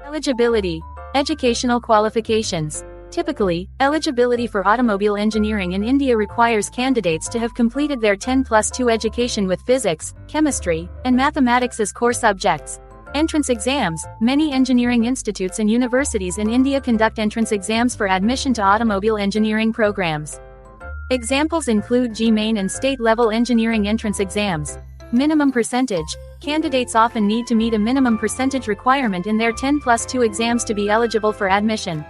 Eligibility. Educational qualifications. Typically, eligibility for automobile engineering in India requires candidates to have completed their 10+2 education with physics, chemistry, and mathematics as core subjects. Entrance exams. Many engineering institutes and universities in India conduct entrance exams for admission to automobile engineering programs. Examples include JEE and state-level engineering entrance exams. Minimum percentage. Candidates often need to meet a minimum percentage requirement in their 10+2 exams to be eligible for admission.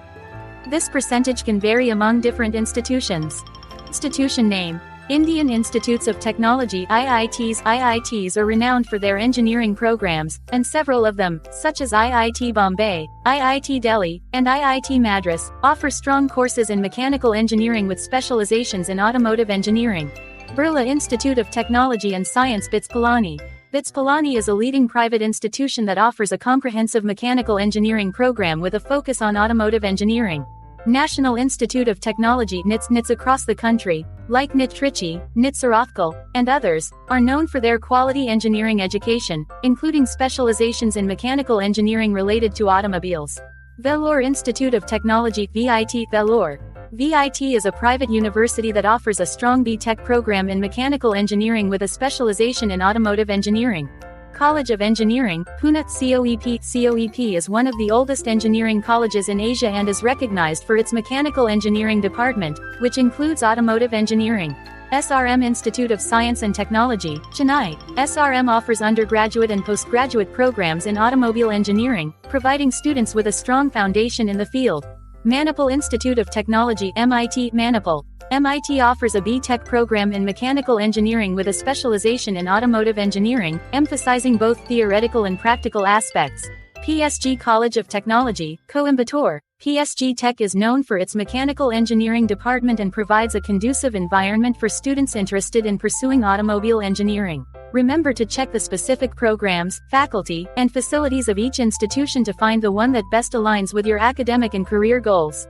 This percentage can vary among different institutions. Institution name. Indian Institutes of Technology (IITs). IITs are renowned for their engineering programs, and several of them, such as IIT Bombay, IIT Delhi, and IIT Madras, offer strong courses in mechanical engineering with specializations in automotive engineering. Birla Institute of Technology and Science BITS Pilani. BITS Pilani is a leading private institution that offers a comprehensive mechanical engineering program with a focus on automotive engineering. National Institute of Technology NITS across the country, like NIT Trichy, NIT Surathkal, and others, are known for their quality engineering education, including specializations in mechanical engineering related to automobiles. Vellore Institute of Technology VIT. Vellore. VIT is a private university that offers a strong B.Tech program in mechanical engineering with a specialization in automotive engineering. College of Engineering, Pune. COEP is one of the oldest engineering colleges in Asia and is recognized for its mechanical engineering department, which includes automotive engineering. SRM Institute of Science and Technology, Chennai. SRM offers undergraduate and postgraduate programs in automobile engineering, providing students with a strong foundation in the field. Manipal Institute of Technology MIT. Manipal. MIT offers a B.Tech program in mechanical engineering with a specialization in automotive engineering, emphasizing both theoretical and practical aspects. PSG College of Technology, Coimbatore. PSG Tech is known for its mechanical engineering department and provides a conducive environment for students interested in pursuing automobile engineering. Remember to check the specific programs, faculty, and facilities of each institution to find the one that best aligns with your academic and career goals.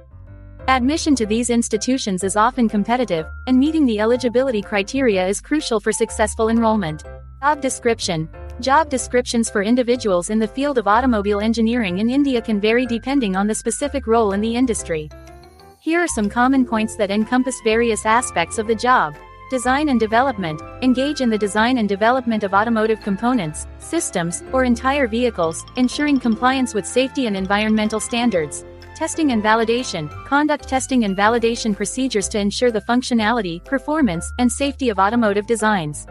Admission to these institutions is often competitive, and meeting the eligibility criteria is crucial for successful enrollment. Job description. Job descriptions for individuals in the field of automobile engineering in India can vary depending on the specific role in the industry. Here are some common points that encompass various aspects of the job. Design and development. Engage in the design and development of automotive components, systems, or entire vehicles, ensuring compliance with safety and environmental standards. Testing and validation. Conduct testing and validation procedures to ensure the functionality, performance, and safety of automotive designs.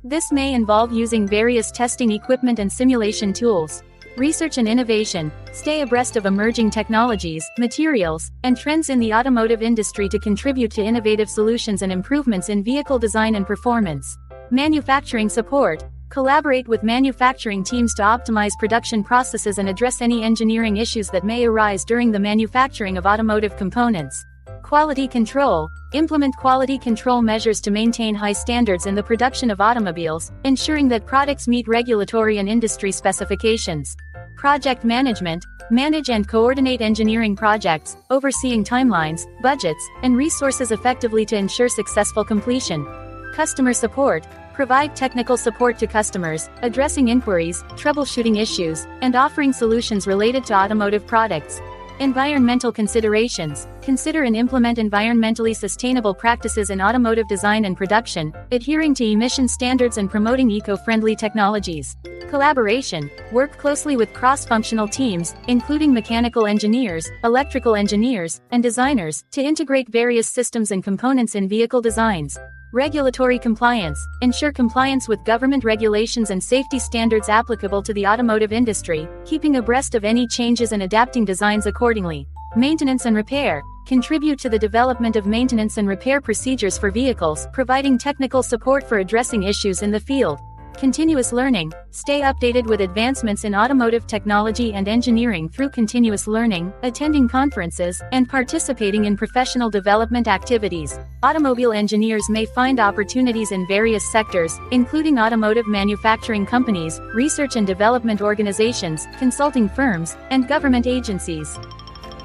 This may involve using various testing equipment and simulation tools. Research and innovation. Stay abreast of emerging technologies, materials, and trends in the automotive industry to contribute to innovative solutions and improvements in vehicle design and performance. Manufacturing support. Collaborate with manufacturing teams to optimize production processes and address any engineering issues that may arise during the manufacturing of automotive components. Quality control. Implement quality control measures to maintain high standards in the production of automobiles, ensuring that products meet regulatory and industry specifications. Project management. Manage and coordinate engineering projects, overseeing timelines, budgets, and resources effectively to ensure successful completion. Customer support. Provide technical support to customers, addressing inquiries, troubleshooting issues, and offering solutions related to automotive products. Environmental considerations. Consider and implement environmentally sustainable practices in automotive design and production, adhering to emission standards and promoting eco-friendly technologies. Collaboration. Work closely with cross-functional teams, including mechanical engineers, electrical engineers, and designers, to integrate various systems and components in vehicle designs. Regulatory compliance. Ensure compliance with government regulations and safety standards applicable to the automotive industry, keeping abreast of any changes and adapting designs accordingly. Maintenance and repair. Contribute to the development of maintenance and repair procedures for vehicles, providing technical support for addressing issues in the field. Continuous learning. Stay updated with advancements in automotive technology and engineering through continuous learning, attending conferences, and participating in professional development activities. Automobile engineers may find opportunities in various sectors, including automotive manufacturing companies, research and development organizations, consulting firms, and government agencies.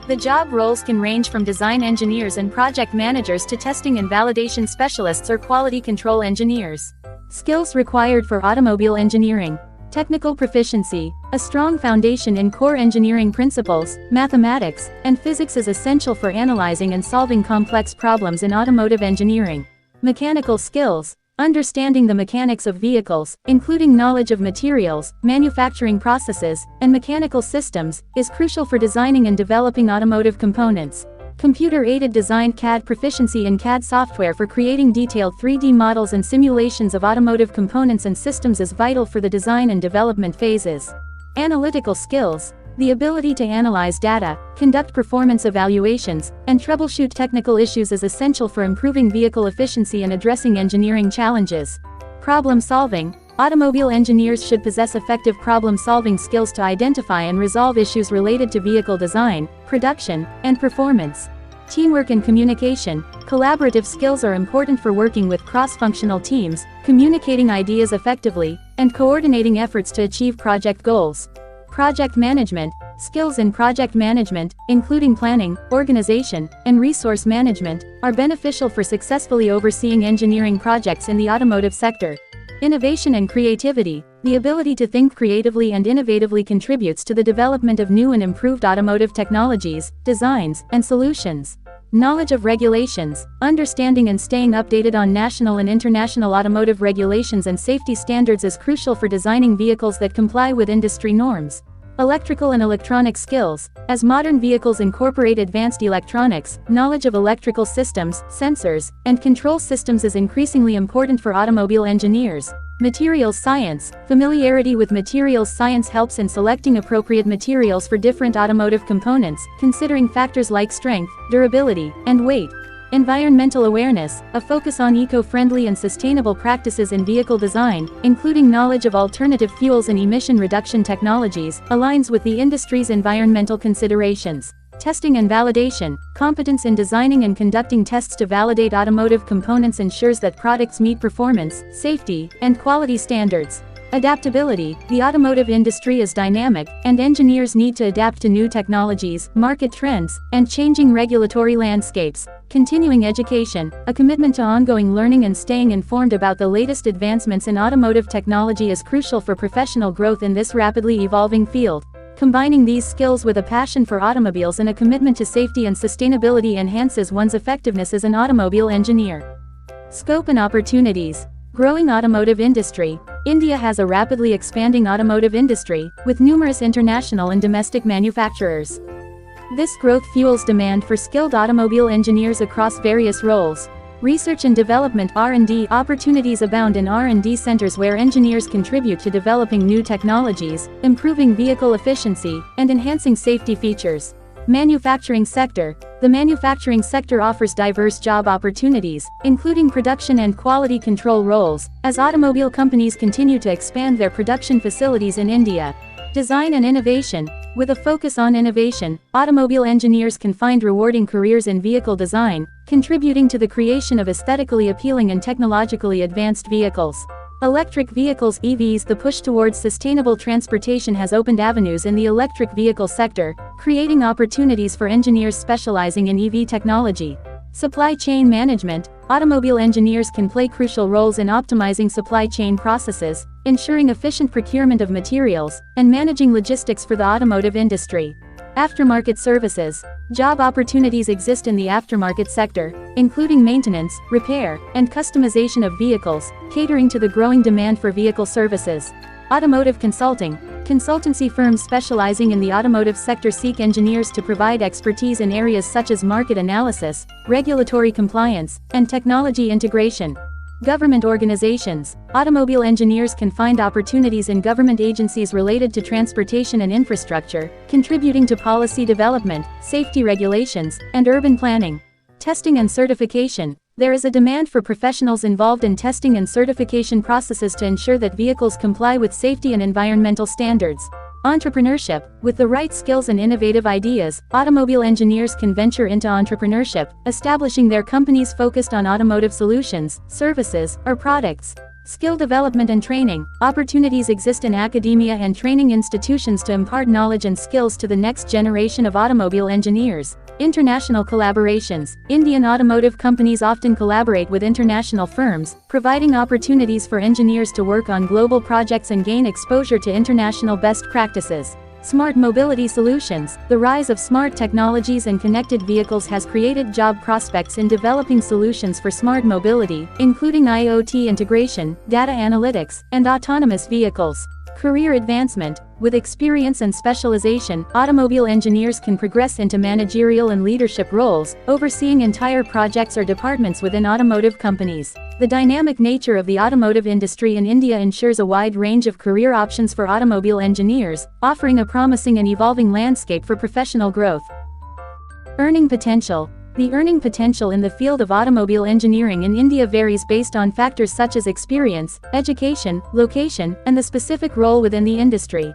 The job roles can range from design engineers and project managers to testing and validation specialists or quality control engineers. Skills required for automobile engineering. Technical proficiency. A strong foundation in core engineering principles, mathematics, and physics is essential for analyzing and solving complex problems in automotive engineering. Mechanical skills. Understanding the mechanics of vehicles, including knowledge of materials, manufacturing processes, and mechanical systems, is crucial for designing and developing automotive components. Computer-aided design. CAD proficiency in CAD software for creating detailed 3D models and simulations of automotive components and systems is vital for the design and development phases. Analytical skills. The ability to analyze data, conduct performance evaluations, and troubleshoot technical issues is essential for improving vehicle efficiency and addressing engineering challenges. Problem solving. Automobile engineers should possess effective problem-solving skills to identify and resolve issues related to vehicle design, production, and performance. Teamwork and communication. Collaborative skills are important for working with cross-functional teams, communicating ideas effectively, and coordinating efforts to achieve project goals. Project management. Skills in project management, including planning, organization, and resource management, are beneficial for successfully overseeing engineering projects in the automotive sector. Innovation and creativity. The ability to think creatively and innovatively contributes to the development of new and improved automotive technologies, designs, and solutions. Knowledge of regulations. Understanding and staying updated on national and international automotive regulations and safety standards is crucial for designing vehicles that comply with industry norms. Electrical and electronic skills. As modern vehicles incorporate advanced electronics, knowledge of electrical systems, sensors, and control systems is increasingly important for automobile engineers. Materials science. Familiarity with materials science helps in selecting appropriate materials for different automotive components, considering factors like strength, durability, and weight. Environmental awareness. A focus on eco-friendly and sustainable practices in vehicle design, including knowledge of alternative fuels and emission reduction technologies, aligns with the industry's environmental considerations. Testing and validation. Competence in designing and conducting tests to validate automotive components ensures that products meet performance, safety, and quality standards. Adaptability. The automotive industry is dynamic, and engineers need to adapt to new technologies, market trends, and changing regulatory landscapes. Continuing education. A commitment to ongoing learning and staying informed about the latest advancements in automotive technology is crucial for professional growth in this rapidly evolving field. Combining these skills with a passion for automobiles and a commitment to safety and sustainability enhances one's effectiveness as an automobile engineer. Scope and opportunities. Growing automotive industry. India has a rapidly expanding automotive industry, with numerous international and domestic manufacturers. This growth fuels demand for skilled automobile engineers across various roles. Research and development (R&D) opportunities abound in R&D centers where engineers contribute to developing new technologies, improving vehicle efficiency, and enhancing safety features. Manufacturing sector. The manufacturing sector offers diverse job opportunities, including production and quality control roles, as automobile companies continue to expand their production facilities in India. Design and innovation. With a focus on innovation, automobile engineers can find rewarding careers in vehicle design, contributing to the creation of aesthetically appealing and technologically advanced vehicles. Electric vehicles (EVs). The push towards sustainable transportation has opened avenues in the electric vehicle sector, creating opportunities for engineers specializing in EV technology. Supply chain management. Automobile engineers can play crucial roles in optimizing supply chain processes, ensuring efficient procurement of materials, and managing logistics for the automotive industry. Aftermarket services. Job opportunities exist in the aftermarket sector, including maintenance, repair, and customization of vehicles, catering to the growing demand for vehicle services. Automotive consulting. Consultancy firms specializing in the automotive sector seek engineers to provide expertise in areas such as market analysis, regulatory compliance, and technology integration. Government organizations. Automobile engineers can find opportunities in government agencies related to transportation and infrastructure, contributing to policy development, safety regulations, and urban planning. Testing and certification. There is a demand for professionals involved in testing and certification processes to ensure that vehicles comply with safety and environmental standards. Entrepreneurship. With the right skills and innovative ideas, automobile engineers can venture into entrepreneurship, establishing their companies focused on automotive solutions, services, or products. Skill development and training. Opportunities exist in academia and training institutions to impart knowledge and skills to the next generation of automobile engineers. International collaborations. Indian automotive companies often collaborate with international firms, providing opportunities for engineers to work on global projects and gain exposure to international best practices. Smart mobility solutions. The rise of smart technologies and connected vehicles has created job prospects in developing solutions for smart mobility, including IoT integration, data analytics, and autonomous vehicles. Career advancement. With experience and specialization, automobile engineers can progress into managerial and leadership roles, overseeing entire projects or departments within automotive companies. The dynamic nature of the automotive industry in India ensures a wide range of career options for automobile engineers, offering a promising and evolving landscape for professional growth. Earning potential. The earning potential in the field of automobile engineering in India varies based on factors such as experience, education, location, and the specific role within the industry.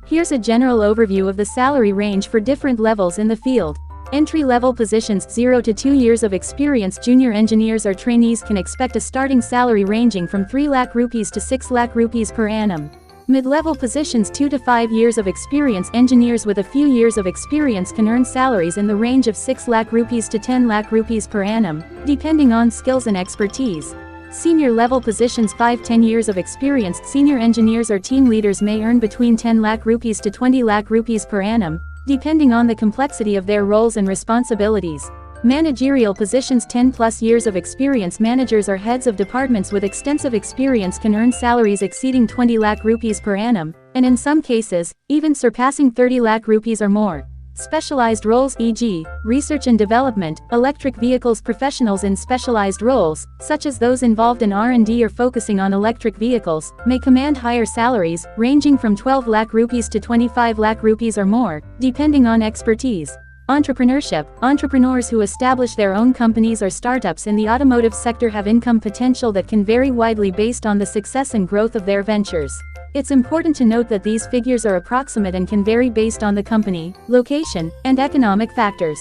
Here's a general overview of the salary range for different levels in the field. Entry-level positions 0 to 2 years of experience. Junior engineers or trainees can expect a starting salary ranging from 3 lakh rupees to 6 lakh rupees per annum. Mid-level positions 2 to 5 years of experience. Engineers with a few years of experience can earn salaries in the range of 6 lakh rupees to 10 lakh rupees per annum, depending on skills and expertise. Senior level positions 5-10 years of experience. Senior engineers or team leaders may earn between 10 lakh rupees to 20 lakh rupees per annum, depending on the complexity of their roles and responsibilities. Managerial positions 10+ years of experience. Managers or heads of departments with extensive experience can earn salaries exceeding 20 lakh rupees per annum, and in some cases, even surpassing 30 lakh rupees or more. Specialized roles e.g., research and development, electric vehicles. Professionals in specialized roles, such as those involved in R&D or focusing on electric vehicles, may command higher salaries, ranging from 12 lakh rupees to 25 lakh rupees or more, depending on expertise. Entrepreneurship. Entrepreneurs who establish their own companies or startups in the automotive sector have income potential that can vary widely based on the success and growth of their ventures. It's important to note that these figures are approximate and can vary based on the company, location, and economic factors.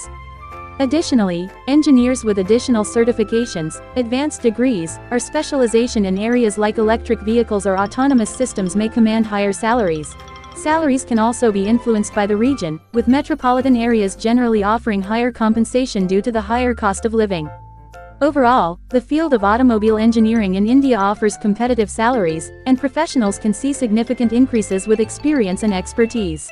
Additionally, engineers with additional certifications, advanced degrees, or specialization in areas like electric vehicles or autonomous systems may command higher salaries. Salaries can also be influenced by the region, with metropolitan areas generally offering higher compensation due to the higher cost of living. Overall, the field of automobile engineering in India offers competitive salaries, and professionals can see significant increases with experience and expertise.